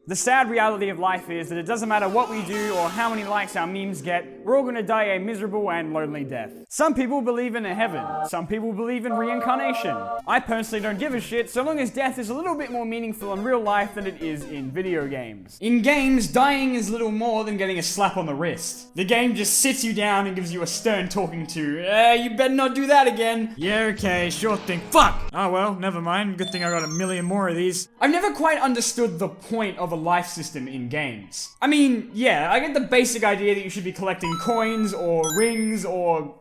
The sad reality of life is that it doesn't matter what we do or how many likes our memes get, we're all gonna die a miserable and lonely death. Some people believe in a heaven, some people believe in reincarnation. I personally don't give a shit so long as death is a little bit more meaningful in real life than it is in video games. In games, dying is little more than getting a slap on the wrist. The game just sits you down and gives you a stern talking to. You better not do that again. Yeah, okay, sure thing. Fuck! Oh well, never mind. Good thing I got a million more of these. I've never quite understood the point of a life system in games. I mean, yeah, I get the basic idea that you should be collecting coins or rings or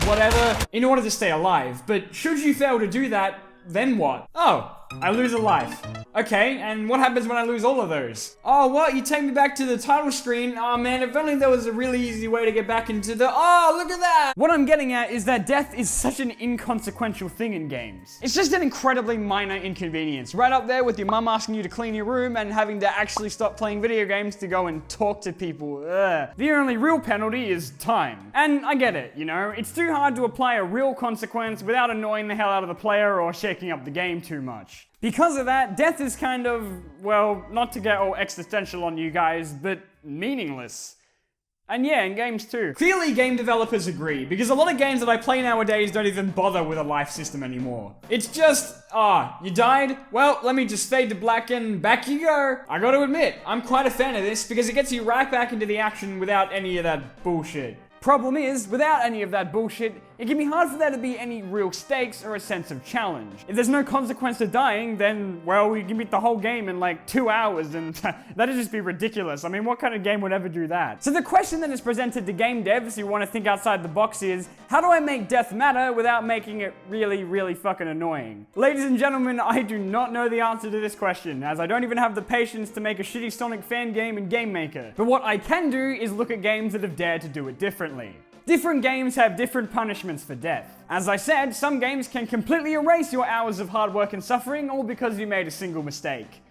whatever in order to stay alive, but should you fail to do that, then what? Oh, I lose a life. Okay, and what happens when I lose all of those? Oh, what? You take me back to the title screen? Oh man, if only there was a really easy way to get back into the... Oh, look at that! What I'm getting at is that death is such an inconsequential thing in games. It's just an incredibly minor inconvenience, right up there with your mum asking you to clean your room and having to actually stop playing video games to go and talk to people. Ugh. The only real penalty is time. And I get it, you know? It's too hard to apply a real consequence without annoying the hell out of the player or shaking up the game too much. Because of that, death is kind of, well, not to get all existential on you guys, but meaningless. And yeah, in games too. Clearly game developers agree, because a lot of games that I play nowadays don't even bother with a life system anymore. It's just, you died? Well, let me just fade to black and back you go. I gotta admit, I'm quite a fan of this, because it gets you right back into the action without any of that bullshit. Problem is, without any of that bullshit, it can be hard for there to be any real stakes or a sense of challenge. If there's no consequence to dying, then, well, you can beat the whole game in like 2 hours, and that'd just be ridiculous. I mean, what kind of game would ever do that? So the question that is presented to game devs who want to think outside the box is, how do I make death matter without making it really, really fucking annoying? Ladies and gentlemen, I do not know the answer to this question, as I don't even have the patience to make a shitty Sonic fan game in Game Maker. But what I can do is look at games that have dared to do it differently. Different games have different punishments for death. As I said, some games can completely erase your hours of hard work and suffering, all because you made a single mistake.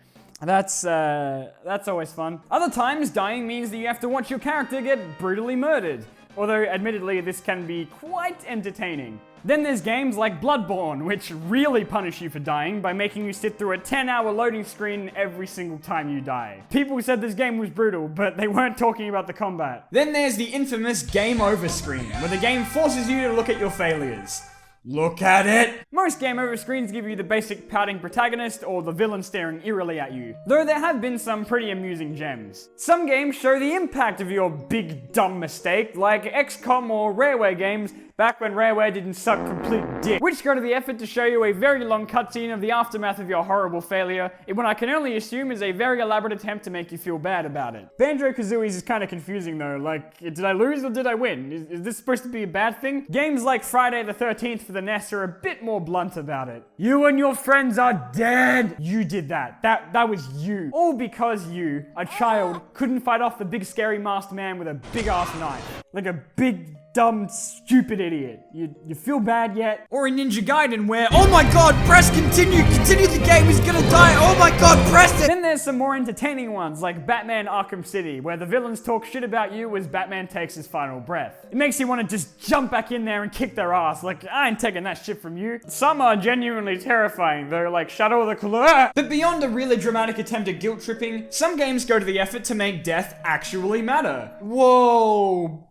That's always fun. Other times, dying means that you have to watch your character get brutally murdered. Although, admittedly, this can be quite entertaining. Then there's games like Blood-Borne, which really punish you for dying by making you sit through a 10-hour loading screen every single time you die. People said this game was brutal, but they weren't talking about the combat. Then there's the infamous game over screen, where the game forces you to look at your failures. Look at it! Most game over screens give you the basic pouting protagonist or the villain staring eerily at you, though there have been some pretty amusing gems. Some games show the impact of your big dumb mistake, like Xcom or Rareware games, back when Rareware didn't suck complete dick, which go to the effort to show you a very long cutscene of the aftermath of your horrible failure, in what I can only assume is a very elaborate attempt to make you feel bad about it. Banjo Kazooie is kind of confusing though, like, did I lose or did I win? Is this supposed to be a bad thing? Games like Friday the 13th for the NES are a bit more blunt about it. You and your friends are dead! You did that. That was you. All because you, a child, couldn't fight off the big scary masked man with a big ass knife. Like a big dumb, stupid idiot. You feel bad yet? Or in Ninja Gaiden where, oh my god, press continue, the game, he's gonna die, oh my god, press it! Then there's some more entertaining ones, like Batman Arkham City, where the villains talk shit about you as Batman takes his final breath. It makes you want to just jump back in there and kick their ass, like, I ain't taking that shit from you. Some are genuinely terrifying, though, like Shadow of the Colossus. But beyond a really dramatic attempt at guilt tripping, some games go to the effort to make death actually matter. Whoa.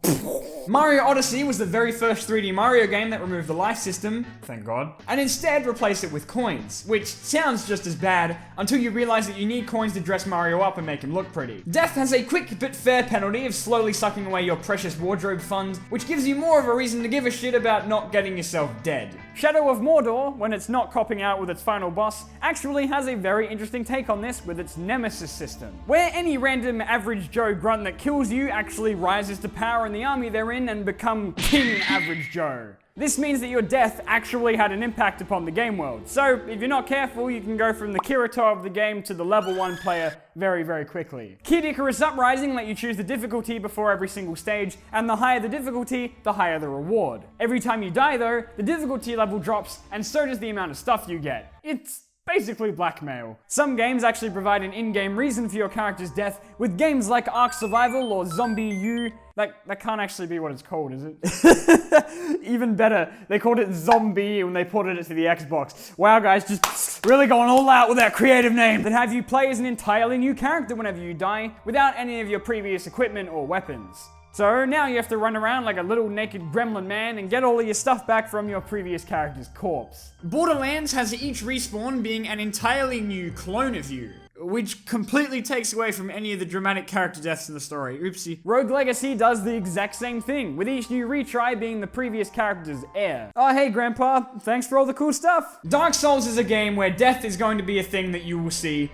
Mario Odyssey was the very first 3D Mario game that removed the life system, thank God, and instead replaced it with coins, which sounds just as bad until you realize that you need coins to dress Mario up and make him look pretty. Death has a quick but fair penalty of slowly sucking away your precious wardrobe funds, which gives you more of a reason to give a shit about not getting yourself dead. Shadow of Mordor, when it's not copping out with its final boss, actually has a very interesting take on this with its nemesis system, where any random average Joe grunt that kills you actually rises to power in the army they're in and become King Average Joe. This means that your death actually had an impact upon the game world, so if you're not careful, you can go from the Kirito of the game to the level 1 player very, very quickly. Kid Icarus Uprising let you choose the difficulty before every single stage, and the higher the difficulty, the higher the reward. Every time you die though, the difficulty level drops, and so does the amount of stuff you get. It's Basically blackmail. Some games actually provide an in-game reason for your character's death, with games like Ark Survival or Zombie U. That can't actually be what it's called, is it? Even better, they called it Zombie when they ported it to the Xbox. Wow guys, just really going all out with that creative name. That have you play as an entirely new character whenever you die, without any of your previous equipment or weapons. So now you have to run around like a little naked gremlin man and get all of your stuff back from your previous character's corpse. Borderlands has each respawn being an entirely new clone of you, which completely takes away from any of the dramatic character deaths in the story. Oopsie. Rogue Legacy does the exact same thing, with each new retry being the previous character's heir. Oh hey grandpa, thanks for all the cool stuff. Dark Souls is a game where death is going to be a thing that you will see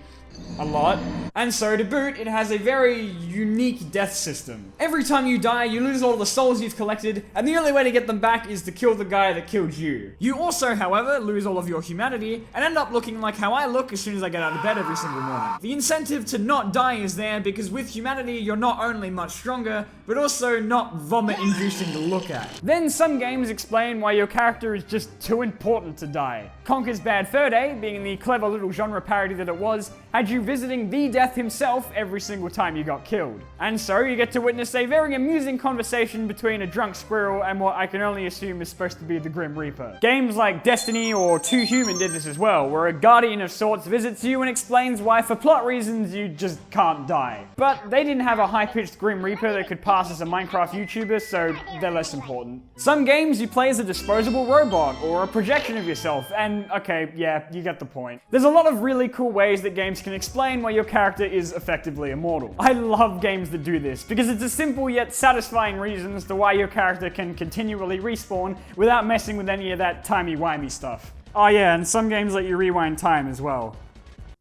a lot. And so to boot, it has a very unique death system. Every time you die, you lose all the souls you've collected, and the only way to get them back is to kill the guy that killed you. You also, however, lose all of your humanity, and end up looking like how I look as soon as I get out of bed every single morning. The incentive to not die is there, because with humanity, you're not only much stronger, but also not vomit-inducing to look at. Then some games explain why your character is just too important to die. Conker's Bad Fur Day, being the clever little genre parody that it was, had you visiting the death himself every single time you got killed. And so you get to witness a very amusing conversation between a drunk squirrel and what I can only assume is supposed to be the Grim Reaper. Games like Destiny or Too Human did this as well, where a guardian of sorts visits you and explains why for plot reasons you just can't die. But they didn't have a high-pitched Grim Reaper that could pass as a Minecraft YouTuber, so they're less important. Some games you play as a disposable robot or a projection of yourself, and okay, yeah, you get the point. There's a lot of really cool ways that games can explain why your character is effectively immortal. I love games that do this, because it's a simple yet satisfying reason as to why your character can continually respawn without messing with any of that timey-wimey stuff. Oh yeah, and some games let you rewind time as well.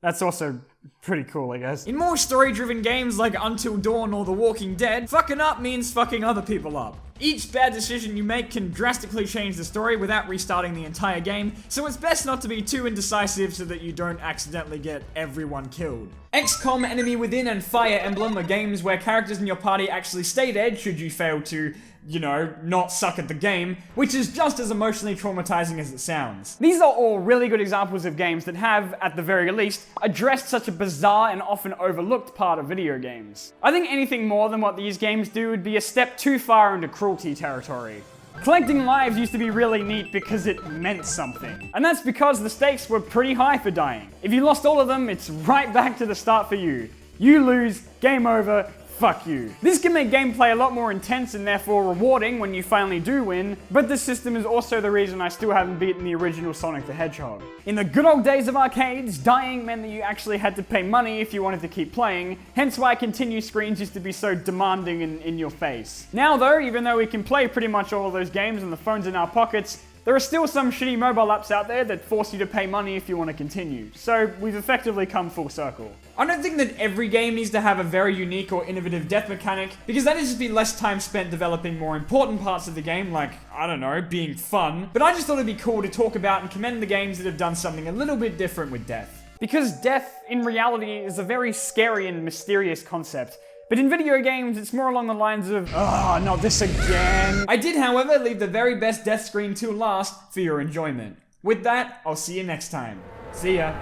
That's also pretty cool, I guess. In more story-driven games like Until Dawn or The Walking Dead, fucking up means fucking other people up. Each bad decision you make can drastically change the story without restarting the entire game, so it's best not to be too indecisive so that you don't accidentally get everyone killed. Xcom, Enemy Within, and Fire Emblem are games where characters in your party actually stay dead should you fail to, you know, not suck at the game, which is just as emotionally traumatizing as it sounds. These are all really good examples of games that have, at the very least, addressed such a bizarre and often overlooked part of video games. I think anything more than what these games do would be a step too far into cruelty territory. Collecting lives used to be really neat because it meant something. And that's because the stakes were pretty high for dying. If you lost all of them, it's right back to the start for you. You lose, game over, fuck you. This can make gameplay a lot more intense and therefore rewarding when you finally do win, but this system is also the reason I still haven't beaten the original Sonic the Hedgehog. In the good old days of arcades, dying meant that you actually had to pay money if you wanted to keep playing, hence why continue screens used to be so demanding and in your face. Now though, even though we can play pretty much all of those games and the phone's in our pockets, there are still some shitty mobile apps out there that force you to pay money if you want to continue, so we've effectively come full circle. I don't think that every game needs to have a very unique or innovative death mechanic, because that is just be less time spent developing more important parts of the game, like, I don't know, being fun, but I just thought it'd be cool to talk about and commend the games that have done something a little bit different with death. Because death, in reality, is a very scary and mysterious concept. But in video games, it's more along the lines of, not this again. I did, however, leave the very best death screen to last for your enjoyment. With that, I'll see you next time. See ya.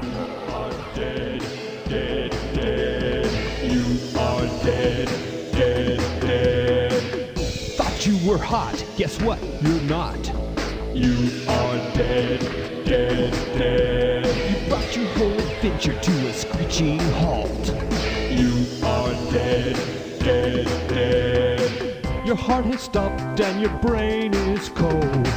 You are dead, dead, dead. You are dead, dead, dead. Thought you were hot. Guess what? You're not. You are dead, dead, dead. You brought your whole adventure to a screeching halt. You are dead, dead, dead. Your heart has stopped and your brain is cold.